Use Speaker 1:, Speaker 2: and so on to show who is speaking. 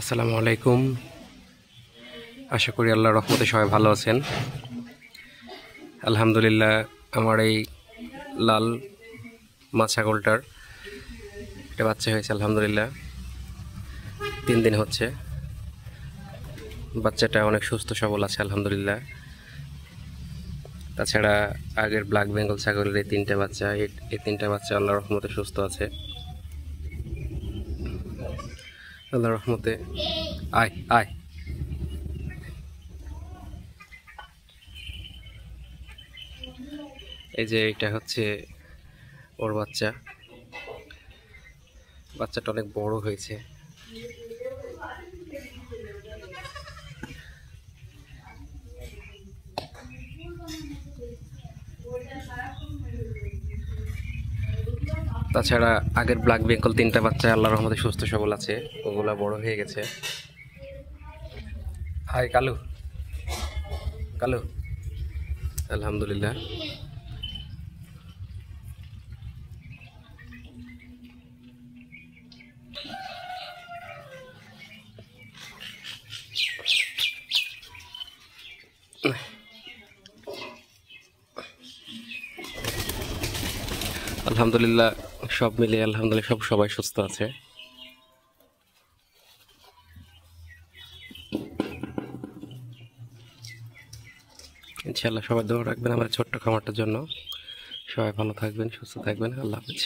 Speaker 1: আসসালামু আলাইকুম। আশা করি আল্লাহর রহমতে সবাই ভালো আছেন। আলহামদুলিল্লাহ, আমার এই লাল মা ছাগলটার একটা বাচ্চা হয়েছে। আলহামদুলিল্লাহ 3 দিন হচ্ছে। বাচ্চাটা অনেক সুস্থ সবল আছে আলহামদুলিল্লাহ। তাছাড়া আগের ব্ল্যাক বেঙ্গল ছাগলের এই 3টা বাচ্চা, এই 3টা বাচ্চা আল্লাহর রহমতে সুস্থ আছে। আল্লাহর রহমতে আয় আয় এই যে এটা হচ্ছে ওর বাচ্চা। বাচ্চাটা অনেক বড় হয়েছে। তাছাড়া আগের ব্ল্যাক বেঙ্গল 3টা বাচ্চা আল্লাহর রহমতে সুস্থ সবল আছে, ওগুলা বড় হয়ে গেছে। হাই কালু কালু আলহামদুলিল্লাহ। আলহামদুলিল্লাহ সব মিলিয়ে আলহামদুলিল্লাহ সবাই সুস্থ আছে। ইনশাআল্লাহ সবাই দোয়া রাখবেন আমার ছোট্ট খামারটার জন্য। সবাই ভালো থাকবেন, সুস্থ থাকবেন। আল্লাহ হাফেজ।